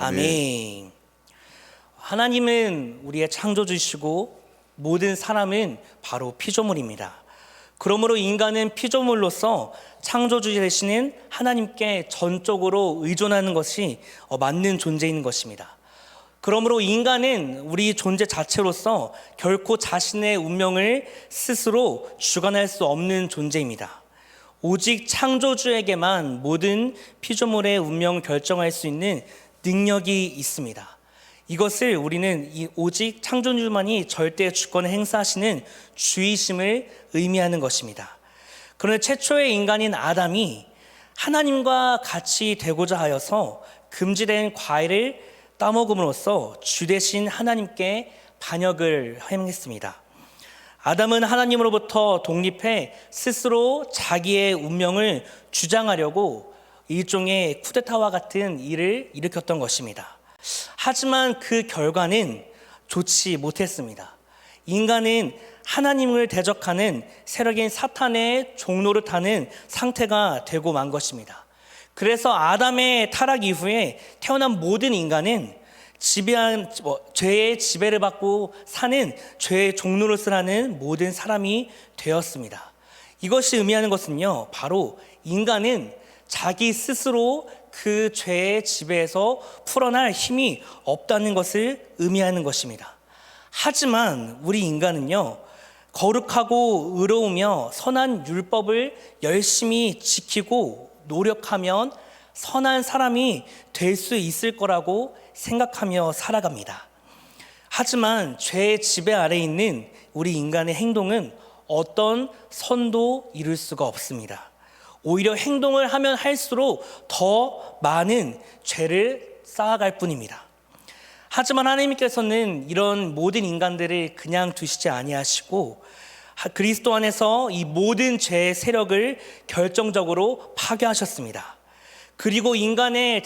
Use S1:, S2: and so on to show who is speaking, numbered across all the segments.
S1: 아멘. 하나님은 우리의 창조주시고 모든 사람은 바로 피조물입니다. 그러므로 인간은 피조물로서 창조주 되시는 하나님께 전적으로 의존하는 것이 맞는 존재인 것입니다. 그러므로 인간은 우리 존재 자체로서 결코 자신의 운명을 스스로 주관할 수 없는 존재입니다. 오직 창조주에게만 모든 피조물의 운명을 결정할 수 있는 능력이 있습니다. 이것을 우리는 오직 창조주만이 절대 주권을 행사하시는 주이심을 의미하는 것입니다. 그런데 최초의 인간인 아담이 하나님과 같이 되고자 하여서 금지된 과일을 따먹음으로써 주 대신 하나님께 반역을 행했습니다. 아담은 하나님으로부터 독립해 스스로 자기의 운명을 주장하려고 일종의 쿠데타와 같은 일을 일으켰던 것입니다. 하지만 그 결과는 좋지 못했습니다. 인간은 하나님을 대적하는 세력인 사탄의 종로를 타는 상태가 되고 만 것입니다. 그래서 아담의 타락 이후에 태어난 모든 인간은 죄의 지배를 받고 사는 죄의 종노릇을 하는 모든 사람이 되었습니다. 이것이 의미하는 것은요, 바로 인간은 자기 스스로 그 죄의 지배에서 풀어날 힘이 없다는 것을 의미하는 것입니다. 하지만 우리 인간은요, 거룩하고 의로우며 선한 율법을 열심히 지키고 노력하면 선한 사람이 될 수 있을 거라고 생각하며 살아갑니다. 하지만 죄의 지배 아래에 있는 우리 인간의 행동은 어떤 선도 이룰 수가 없습니다. 오히려 행동을 하면 할수록 더 많은 죄를 쌓아갈 뿐입니다. 하지만 하나님께서는 이런 모든 인간들을 그냥 두시지 아니하시고 그리스도 안에서 이 모든 죄의 세력을 결정적으로 파괴하셨습니다. 그리고 인간에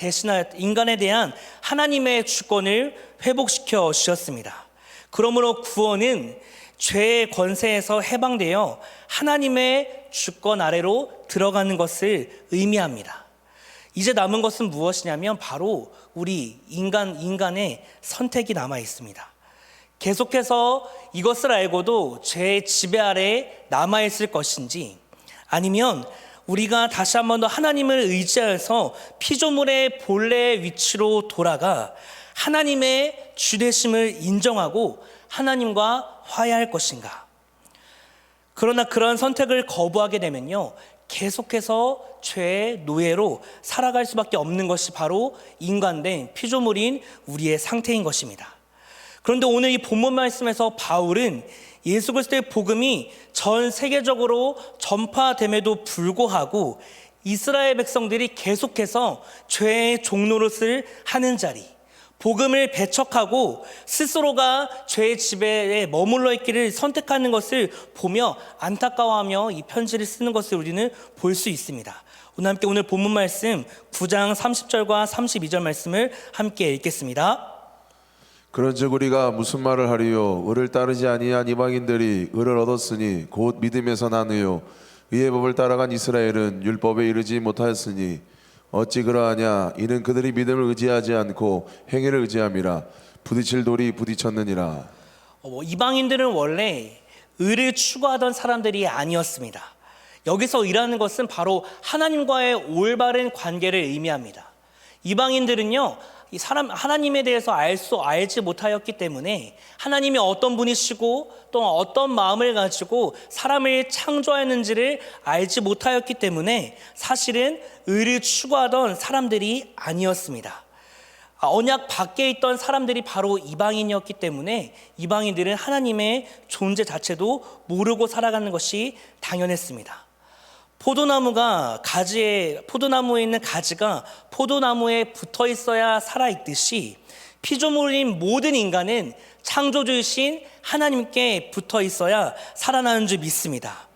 S1: 대한 하나님의 주권을 회복시켜 주셨습니다. 그러므로 구원은 죄의 권세에서 해방되어 하나님의 주권 아래로 들어가는 것을 의미합니다. 이제 남은 것은 무엇이냐면 바로 우리 인간의 선택이 남아 있습니다. 계속해서 이것을 알고도 죄의 지배 아래에 남아있을 것인지, 아니면 우리가 다시 한 번 더 하나님을 의지하여서 피조물의 본래의 위치로 돌아가 하나님의 주되심을 인정하고 하나님과 화해할 것인가. 그러나 그런 선택을 거부하게 되면요, 계속해서 죄의 노예로 살아갈 수밖에 없는 것이 바로 인간된 피조물인 우리의 상태인 것입니다. 그런데 오늘 이 본문 말씀에서 바울은 예수 그리스도의 복음이 전 세계적으로 전파됨에도 불구하고 이스라엘 백성들이 계속해서 죄의 종노릇을 하는 자리, 복음을 배척하고 스스로가 죄의 지배에 머물러 있기를 선택하는 것을 보며 안타까워하며 이 편지를 쓰는 것을 우리는 볼 수 있습니다. 오늘 함께 오늘 본문 말씀 9장 30절과 32절 말씀을 함께 읽겠습니다.
S2: 그런즉 우리가 무슨 말을 하리요? 의를 따르지 아니한 이방인들이 의를 얻었으니 곧 믿음에서 나누요. 의의 법을 따라간 이스라엘은 율법에 이르지 못하였으니 어찌 그러하냐? 이는 그들이 믿음을 의지하지 않고 행위를 의지함이라. 부딪힐 돌이 부딪혔느니라.
S1: 이방인들은 원래 의를 추구하던 사람들이 아니었습니다. 여기서 의라는 것은 바로 하나님과의 올바른 관계를 의미합니다. 이방인들은요, 하나님에 대해서 알지 못하였기 때문에 하나님이 어떤 분이시고 또 어떤 마음을 가지고 사람을 창조하였는지를 알지 못하였기 때문에 사실은 의를 추구하던 사람들이 아니었습니다. 언약 밖에 있던 사람들이 바로 이방인이었기 때문에 이방인들은 하나님의 존재 자체도 모르고 살아가는 것이 당연했습니다. 포도나무에 있는 가지가 포도나무에 붙어 있어야 살아있듯이 피조물인 모든 인간은 창조주이신 하나님께 붙어 있어야 살아나는 줄 믿습니다.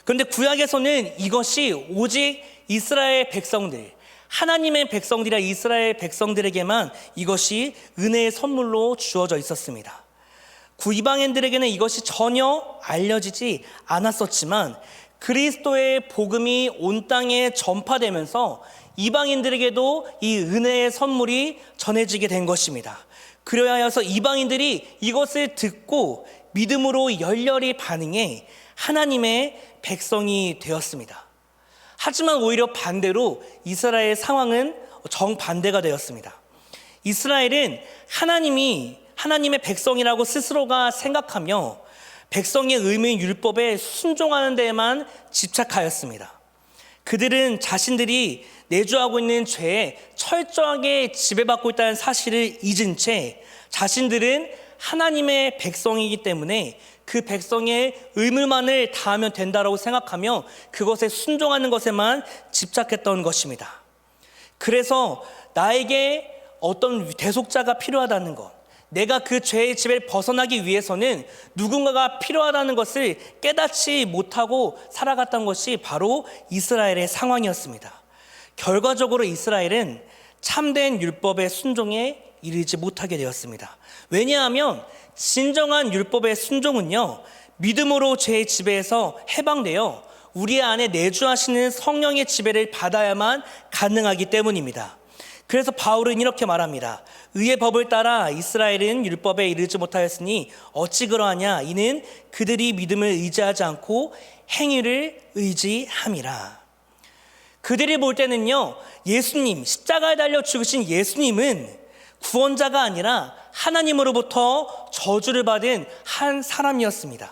S1: 그런데 구약에서는 이것이 오직 이스라엘 백성들, 하나님의 백성들이라 이스라엘 백성들에게만 이것이 은혜의 선물로 주어져 있었습니다. 이방인들에게는 이것이 전혀 알려지지 않았었지만 그리스도의 복음이 온 땅에 전파되면서 이방인들에게도 이 은혜의 선물이 전해지게 된 것입니다. 그리하여서 이방인들이 이것을 듣고 믿음으로 열렬히 반응해 하나님의 백성이 되었습니다. 하지만 오히려 반대로 이스라엘의 상황은 정반대가 되었습니다. 이스라엘은 하나님의 백성이라고 스스로가 생각하며 백성의 의무인 율법에 순종하는 데에만 집착하였습니다. 그들은 자신들이 내주하고 있는 죄에 철저하게 지배받고 있다는 사실을 잊은 채 자신들은 하나님의 백성이기 때문에 그 백성의 의무만을 다하면 된다라고 생각하며 그것에 순종하는 것에만 집착했던 것입니다. 그래서 나에게 어떤 대속자가 필요하다는 것, 내가 그 죄의 지배를 벗어나기 위해서는 누군가가 필요하다는 것을 깨닫지 못하고 살아갔던 것이 바로 이스라엘의 상황이었습니다. 결과적으로 이스라엘은 참된 율법의 순종에 이르지 못하게 되었습니다. 왜냐하면 진정한 율법의 순종은요, 믿음으로 죄의 지배에서 해방되어 우리 안에 내주하시는 성령의 지배를 받아야만 가능하기 때문입니다. 그래서 바울은 이렇게 말합니다. 의의 법을 따라 이스라엘은 율법에 이르지 못하였으니 어찌 그러하냐. 이는 그들이 믿음을 의지하지 않고 행위를 의지함이라. 그들이 볼 때는요, 예수님, 십자가에 달려 죽으신 예수님은 구원자가 아니라 하나님으로부터 저주를 받은 한 사람이었습니다.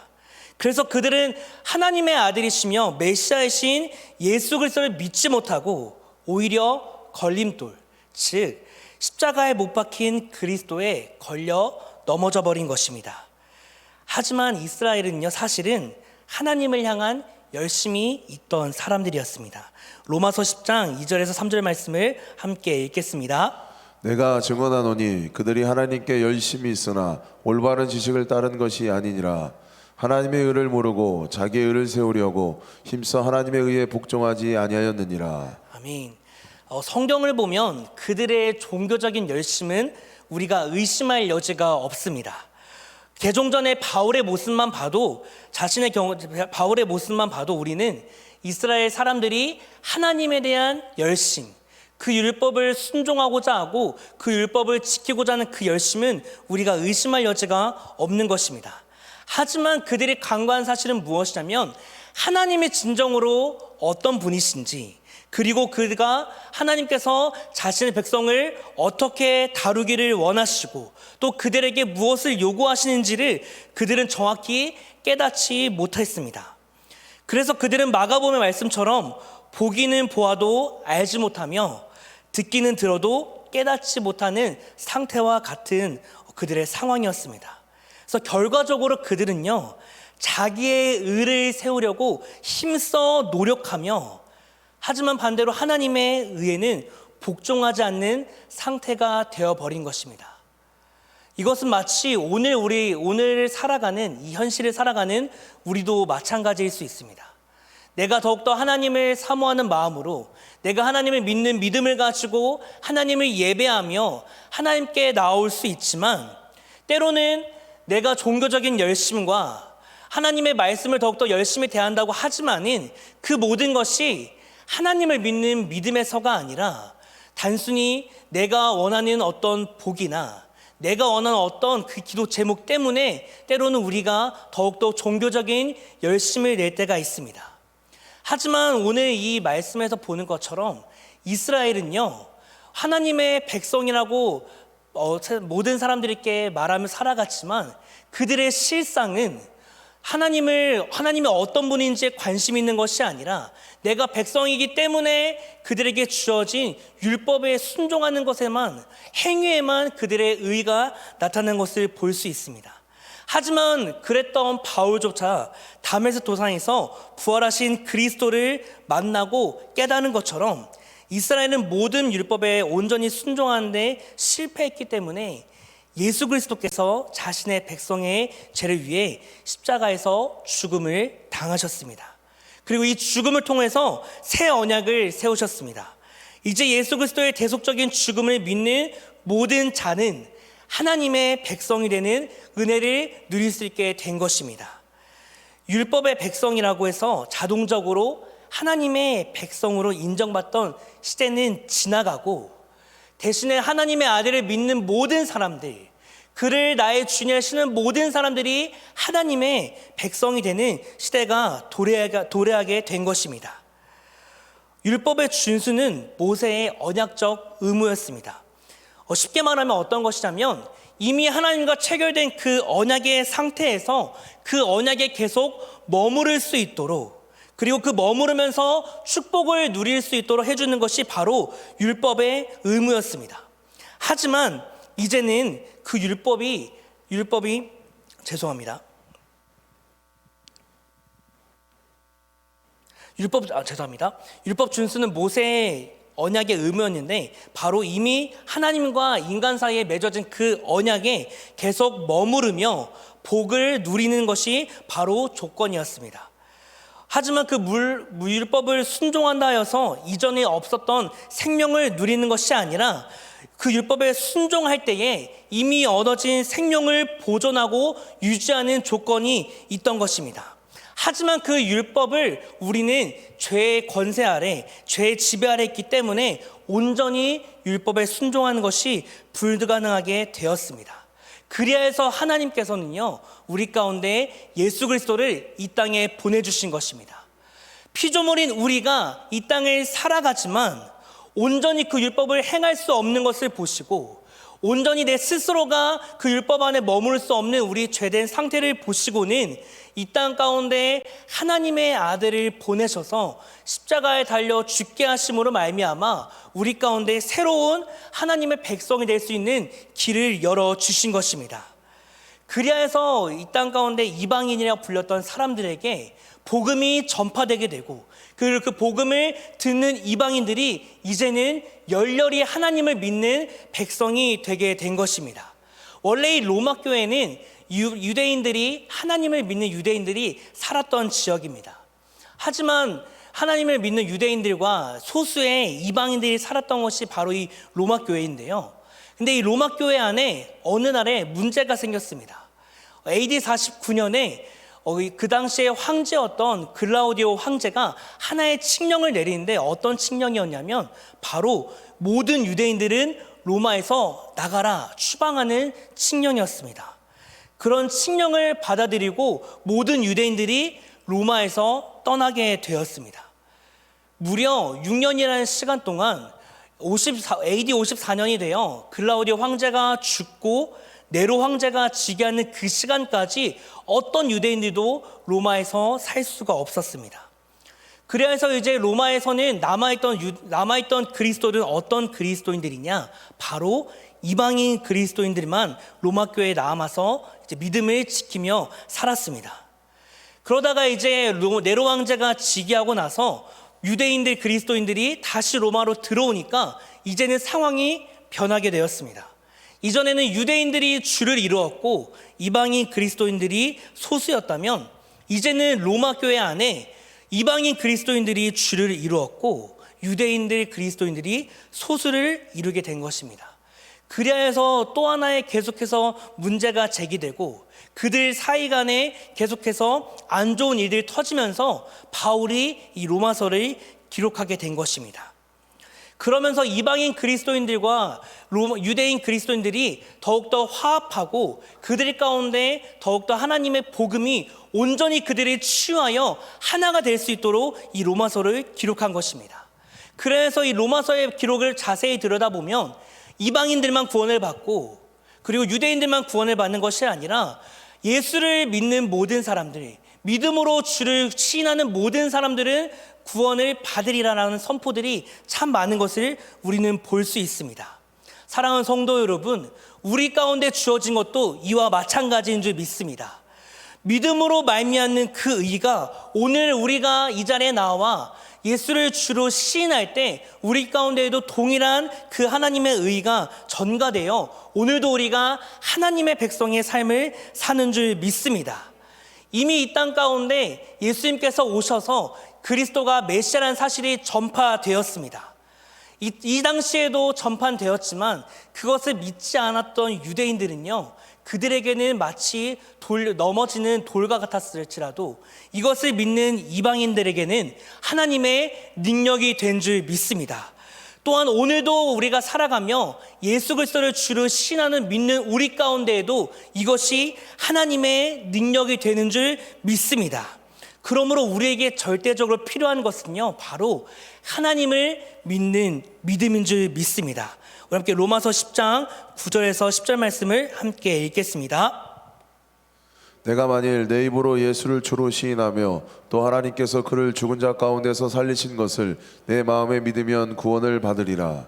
S1: 그래서 그들은 하나님의 아들이시며 메시아이신 예수 그리스도를 믿지 못하고 오히려 걸림돌, 즉 십자가에 못 박힌 그리스도에 걸려 넘어져 버린 것입니다. 하지만 이스라엘은요, 사실은 하나님을 향한 열심이 있던 사람들이었습니다. 로마서 10장 2절에서 3절 말씀을 함께 읽겠습니다.
S2: 내가 증언하노니 그들이 하나님께 열심히 있으나 올바른 지식을 따른 것이 아니니라. 하나님의 의를 모르고 자기의 의를 세우려고 힘써 하나님의 의에 복종하지 아니하였느니라.
S1: 아멘. 성경을 보면 그들의 종교적인 열심은 우리가 의심할 여지가 없습니다. 개종전의 바울의 모습만 봐도 우리는 이스라엘 사람들이 하나님에 대한 열심, 그 율법을 순종하고자 하고 그 율법을 지키고자 하는 그 열심은 우리가 의심할 여지가 없는 것입니다. 하지만 그들이 간과한 사실은 무엇이냐면 하나님이 진정으로 어떤 분이신지, 그리고 그가 하나님께서 자신의 백성을 어떻게 다루기를 원하시고 또 그들에게 무엇을 요구하시는지를 그들은 정확히 깨닫지 못했습니다. 그래서 그들은 마가복음의 말씀처럼 보기는 보아도 알지 못하며 듣기는 들어도 깨닫지 못하는 상태와 같은 그들의 상황이었습니다. 그래서 결과적으로 그들은요, 자기의 의를 세우려고 힘써 노력하며 하지만 반대로 하나님의 의에는 복종하지 않는 상태가 되어버린 것입니다. 이것은 마치 오늘 살아가는 이 현실을 살아가는 우리도 마찬가지일 수 있습니다. 내가 더욱더 하나님을 사모하는 마음으로 내가 하나님을 믿는 믿음을 가지고 하나님을 예배하며 하나님께 나올 수 있지만 때로는 내가 종교적인 열심과 하나님의 말씀을 더욱더 열심히 대한다고 하지만은 그 모든 것이 하나님을 믿는 믿음에서가 아니라 단순히 내가 원하는 어떤 복이나 내가 원하는 어떤 그 기도 제목 때문에 때로는 우리가 더욱더 종교적인 열심을 낼 때가 있습니다. 하지만 오늘 이 말씀에서 보는 것처럼 이스라엘은요, 하나님의 백성이라고 모든 사람들에게 말하며 살아갔지만 그들의 실상은 하나님이 어떤 분인지에 관심 있는 것이 아니라 내가 백성이기 때문에 그들에게 주어진 율법에 순종하는 것에만, 행위에만 그들의 의가 나타나는 것을 볼 수 있습니다. 하지만 그랬던 바울조차 다메섹 도상에서 부활하신 그리스도를 만나고 깨닫는 것처럼 이스라엘은 모든 율법에 온전히 순종하는 데 실패했기 때문에 예수 그리스도께서 자신의 백성의 죄를 위해 십자가에서 죽음을 당하셨습니다. 그리고 이 죽음을 통해서 새 언약을 세우셨습니다. 이제 예수 그리스도의 대속적인 죽음을 믿는 모든 자는 하나님의 백성이 되는 은혜를 누릴 수 있게 된 것입니다. 율법의 백성이라고 해서 자동적으로 하나님의 백성으로 인정받던 시대는 지나가고, 대신에 하나님의 아들을 믿는 모든 사람들, 그를 나의 주님 하시는 모든 사람들이 하나님의 백성이 되는 시대가 도래하게 된 것입니다. 율법의 준수는 모세의 언약적 의무였습니다. 쉽게 말하면 어떤 것이냐면, 이미 하나님과 체결된 그 언약의 상태에서 그 언약에 계속 머무를 수 있도록, 그리고 그 머무르면서 축복을 누릴 수 있도록 해주는 것이 바로 율법의 의무였습니다. 하지만 이제는 그 율법 준수는 모세의 언약의 의무였는데, 바로 이미 하나님과 인간 사이에 맺어진 그 언약에 계속 머무르며 복을 누리는 것이 바로 조건이었습니다. 하지만 그 율법을 순종한다 하여서 이전에 없었던 생명을 누리는 것이 아니라, 그 율법에 순종할 때에 이미 얻어진 생명을 보존하고 유지하는 조건이 있던 것입니다. 하지만 그 율법을 우리는 죄의 권세 아래, 죄의 지배 아래 있기 때문에 온전히 율법에 순종하는 것이 불가능하게 되었습니다. 그리하여서 하나님께서는요, 우리 가운데 예수 그리스도를 이 땅에 보내주신 것입니다. 피조물인 우리가 이 땅을 살아가지만 온전히 그 율법을 행할 수 없는 것을 보시고, 온전히 내 스스로가 그 율법 안에 머무를 수 없는 우리 죄된 상태를 보시고는 이 땅 가운데 하나님의 아들을 보내셔서 십자가에 달려 죽게 하심으로 말미암아 우리 가운데 새로운 하나님의 백성이 될 수 있는 길을 열어주신 것입니다. 그리하여서 이 땅 가운데 이방인이라고 불렸던 사람들에게 복음이 전파되게 되고, 그 복음을 듣는 이방인들이 이제는 열렬히 하나님을 믿는 백성이 되게 된 것입니다. 원래 이 로마 교회는 유대인들이, 하나님을 믿는 유대인들이 살았던 지역입니다. 하지만 하나님을 믿는 유대인들과 소수의 이방인들이 살았던 것이 바로 이 로마 교회인데요. 근데 이 로마 교회 안에 어느 날에 문제가 생겼습니다. AD 49년에 그 당시에 황제였던 글라우디오 황제가 하나의 칙령을 내리는데, 어떤 칙령이었냐면 바로 모든 유대인들은 로마에서 나가라, 추방하는 칙령이었습니다. 그런 칙령을 받아들이고 모든 유대인들이 로마에서 떠나게 되었습니다. 무려 6년이라는 시간 동안 AD 54년이 되어 글라우디오 황제가 죽고 네로 황제가 즉위하는 그 시간까지 어떤 유대인들도 로마에서 살 수가 없었습니다. 그래서 이제 로마에서는 남아있던 그리스도들은 어떤 그리스도인들이냐? 바로 이방인 그리스도인들만 로마 교회에 남아서 이제 믿음을 지키며 살았습니다. 그러다가 이제 네로 황제가 즉위하고 나서 유대인들 그리스도인들이 다시 로마로 들어오니까 이제는 상황이 변하게 되었습니다. 이전에는 유대인들이 주를 이루었고 이방인 그리스도인들이 소수였다면, 이제는 로마 교회 안에 이방인 그리스도인들이 주를 이루었고 유대인들 그리스도인들이 소수를 이루게 된 것입니다. 그리하여서 또 하나의 계속해서 문제가 제기되고, 그들 사이 간에 계속해서 안 좋은 일들이 터지면서 바울이 이 로마서를 기록하게 된 것입니다. 그러면서 이방인 그리스도인들과 유대인 그리스도인들이 더욱더 화합하고, 그들 가운데 더욱더 하나님의 복음이 온전히 그들을 치유하여 하나가 될 수 있도록 이 로마서를 기록한 것입니다. 그래서 이 로마서의 기록을 자세히 들여다보면 이방인들만 구원을 받고, 그리고 유대인들만 구원을 받는 것이 아니라 예수를 믿는 모든 사람들, 믿음으로 주를 시인하는 모든 사람들은 구원을 받으리라는 선포들이 참 많은 것을 우리는 볼 수 있습니다. 사랑하는 성도 여러분, 우리 가운데 주어진 것도 이와 마찬가지인 줄 믿습니다. 믿음으로 말미암는 그 의가 오늘 우리가 이 자리에 나와 예수를 주로 시인할 때 우리 가운데에도 동일한 그 하나님의 의가 전가되어 오늘도 우리가 하나님의 백성의 삶을 사는 줄 믿습니다. 이미 이 땅 가운데 예수님께서 오셔서 그리스도가 메시아라는 사실이 전파되었습니다. 이 당시에도 전파되었지만 그것을 믿지 않았던 유대인들은요, 그들에게는 마치 넘어지는 돌과 같았을지라도 이것을 믿는 이방인들에게는 하나님의 능력이 된 줄 믿습니다. 또한 오늘도 우리가 살아가며 예수 그리스도를 주로 신하는 믿는 우리 가운데에도 이것이 하나님의 능력이 되는 줄 믿습니다. 그러므로 우리에게 절대적으로 필요한 것은요, 바로 하나님을 믿는 믿음인 줄 믿습니다. 우리 함께 로마서 10장 9절에서 10절 말씀을 함께 읽겠습니다.
S2: 내가 만일 내 입으로 예수를 주로 시인하며 또 하나님께서 그를 죽은 자 가운데서 살리신 것을 내 마음에 믿으면 구원을 받으리라.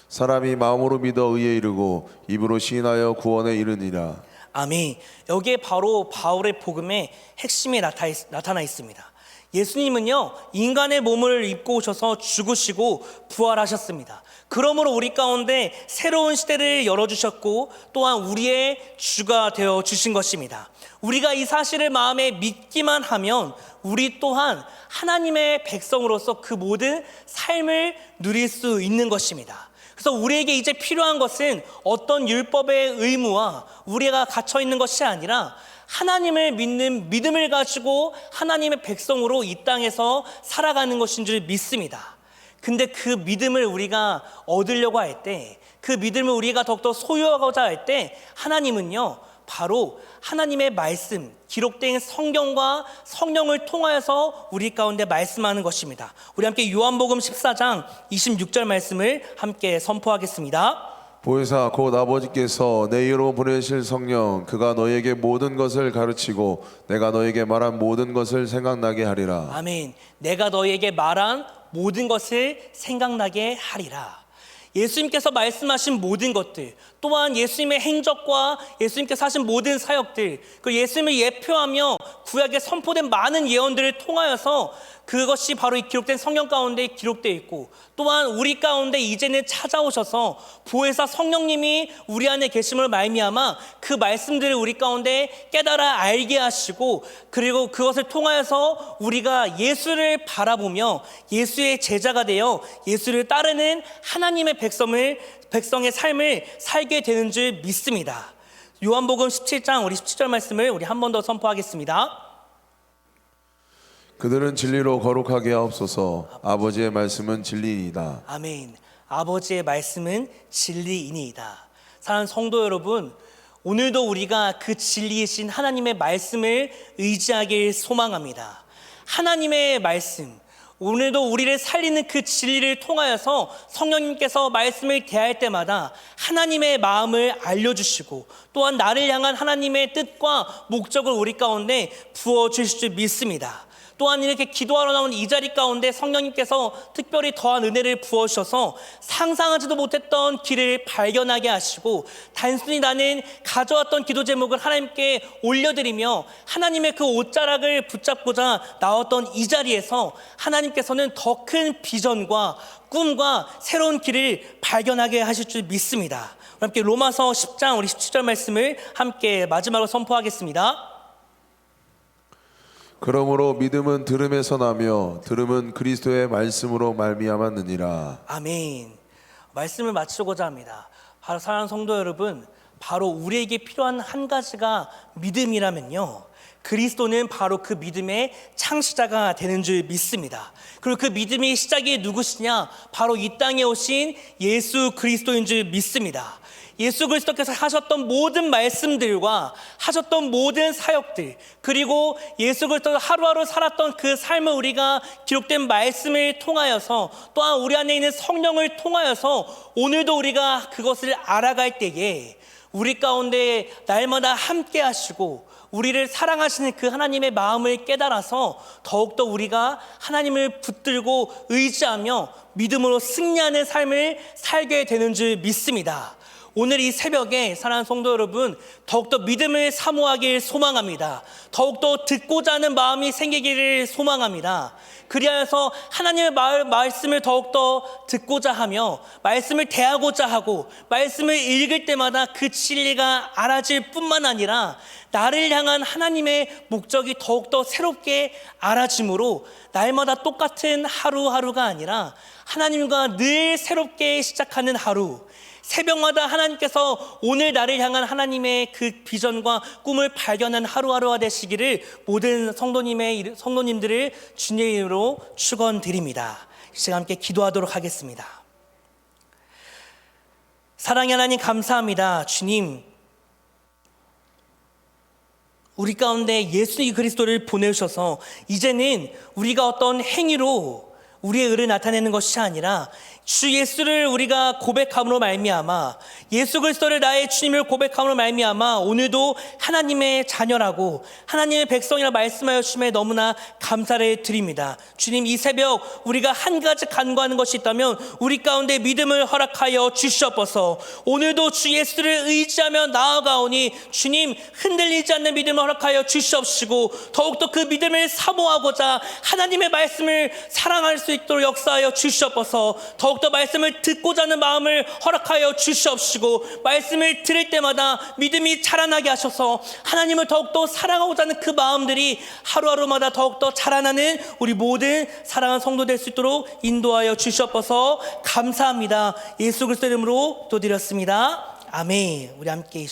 S2: 사람이 마음으로 믿어 의에 이르고 입으로 시인하여 구원에 이르니라.
S1: 아멘. 여기에 바로 바울의 복음의 핵심이 나타나 있습니다. 예수님은요, 인간의 몸을 입고 오셔서 죽으시고 부활하셨습니다. 그러므로 우리 가운데 새로운 시대를 열어주셨고 또한 우리의 주가 되어 주신 것입니다. 우리가 이 사실을 마음에 믿기만 하면 우리 또한 하나님의 백성으로서 그 모든 삶을 누릴 수 있는 것입니다. 그래서 우리에게 이제 필요한 것은 어떤 율법의 의무와 우리가 갇혀 있는 것이 아니라 하나님을 믿는 믿음을 가지고 하나님의 백성으로 이 땅에서 살아가는 것인 줄 믿습니다. 근데 그 믿음을 우리가 얻으려고 할 때, 그 믿음을 우리가 더욱더 소유하고자 할 때 하나님은요, 바로 하나님의 말씀, 기록된 성경과 성령을 통하여서 우리 가운데 말씀하는 것입니다. 우리 함께 요한복음 14장 26절 말씀을 함께 선포하겠습니다.
S2: 보혜사 곧 아버지께서 내 이로 보내실 성령 그가 너에게 모든 것을 가르치고 내가 너에게 말한 모든 것을 생각나게 하리라.
S1: 아멘. 내가 너에게 말한 모든 것을 생각나게 하리라. 예수님께서 말씀하신 모든 것들, 또한 예수님의 행적과 예수님께서 하신 모든 사역들, 그 예수님을 예표하며 구약에 선포된 많은 예언들을 통하여서 그것이 바로 이 기록된 성경 가운데 기록되어 있고, 또한 우리 가운데 이제는 찾아오셔서 보혜사 성령님이 우리 안에 계심을 말미암아 그 말씀들을 우리 가운데 깨달아 알게 하시고, 그리고 그것을 통하여서 우리가 예수를 바라보며 예수의 제자가 되어 예수를 따르는 하나님의 백성의 삶을 살게 되는 줄 믿습니다. 요한복음 17장 우리 17절 말씀을 우리 한 번 더 선포하겠습니다.
S2: 그들은 진리로 거룩하게 하옵소서. 아버지의 말씀은 진리이다.
S1: 아멘. 아버지의 말씀은 진리이니이다. 사랑하는 성도 여러분, 오늘도 우리가 그 진리이신 하나님의 말씀을 의지하길 소망합니다. 하나님의 말씀, 오늘도 우리를 살리는 그 진리를 통하여서 성령님께서 말씀을 대할 때마다 하나님의 마음을 알려주시고 또한 나를 향한 하나님의 뜻과 목적을 우리 가운데 부어주실 줄 믿습니다. 또한 이렇게 기도하러 나온 이 자리 가운데 성령님께서 특별히 더한 은혜를 부어주셔서 상상하지도 못했던 길을 발견하게 하시고 단순히 나는 가져왔던 기도 제목을 하나님께 올려드리며 하나님의 그 옷자락을 붙잡고자 나왔던 이 자리에서 하나님께서는 더 큰 비전과 꿈과 새로운 길을 발견하게 하실 줄 믿습니다. 함께 로마서 10장 우리 17절 말씀을 함께 마지막으로 선포하겠습니다.
S2: 그러므로 믿음은 들음에서 나며 들음은 그리스도의 말씀으로 말미암았느니라.
S1: 아멘. 말씀을 마치고자 합니다. 바로 사랑하는 성도 여러분, 바로 우리에게 필요한 한 가지가 믿음이라면요, 그리스도는 바로 그 믿음의 창시자가 되는 줄 믿습니다. 그리고 그 믿음의 시작이 누구시냐? 바로 이 땅에 오신 예수 그리스도인 줄 믿습니다. 예수 그리스도께서 하셨던 모든 말씀들과 하셨던 모든 사역들, 그리고 예수 그리스도가 하루하루 살았던 그 삶을 우리가 기록된 말씀을 통하여서 또한 우리 안에 있는 성령을 통하여서 오늘도 우리가 그것을 알아갈 때에 우리 가운데 날마다 함께 하시고 우리를 사랑하시는 그 하나님의 마음을 깨달아서 더욱더 우리가 하나님을 붙들고 의지하며 믿음으로 승리하는 삶을 살게 되는 줄 믿습니다. 오늘 이 새벽에 사랑하는 성도 여러분, 더욱더 믿음을 사모하길 소망합니다. 더욱더 듣고자 하는 마음이 생기기를 소망합니다. 그리하여서 하나님의 말씀을 더욱더 듣고자 하며 말씀을 대하고자 하고 말씀을 읽을 때마다 그 진리가 알아질 뿐만 아니라 나를 향한 하나님의 목적이 더욱더 새롭게 알아짐으로 날마다 똑같은 하루하루가 아니라 하나님과 늘 새롭게 시작하는 하루, 새벽마다 하나님께서 오늘 나를 향한 하나님의 그 비전과 꿈을 발견한 하루하루가 되시기를 모든 성도님들을 주님의 이름으로 축원드립니다. 이 시간 함께 기도하도록 하겠습니다. 사랑의 하나님 감사합니다. 주님, 우리 가운데 예수 그리스도를 보내주셔서 이제는 우리가 어떤 행위로 우리의 의를 나타내는 것이 아니라 주 예수를 우리가 고백함으로 말미암아 예수 그리스도를 나의 주님을 고백함으로 말미암아 오늘도 하나님의 자녀라고 하나님의 백성이라 말씀하여 주심에 너무나 감사를 드립니다. 주님, 이 새벽 우리가 한 가지 간구하는 것이 있다면 우리 가운데 믿음을 허락하여 주시옵소서. 오늘도 주 예수를 의지하며 나아가오니 주님, 흔들리지 않는 믿음을 허락하여 주시옵시고 더욱더 그 믿음을 사모하고자 하나님의 말씀을 사랑할 수 있도록 역사하여 주시옵소서. 더욱더 말씀을 듣고자 하는 마음을 허락하여 주시옵시고 말씀을 들을 때마다 믿음이 자라나게 하셔서 하나님을 더욱더 사랑하고자 하는 그 마음들이 하루하루마다 더욱더 자라나는 우리 모든 사랑하는 성도 될 수 있도록 인도하여 주시옵소서. 감사합니다. 예수 그리스도 이름으로 기도드렸습니다. 아멘. 우리 함께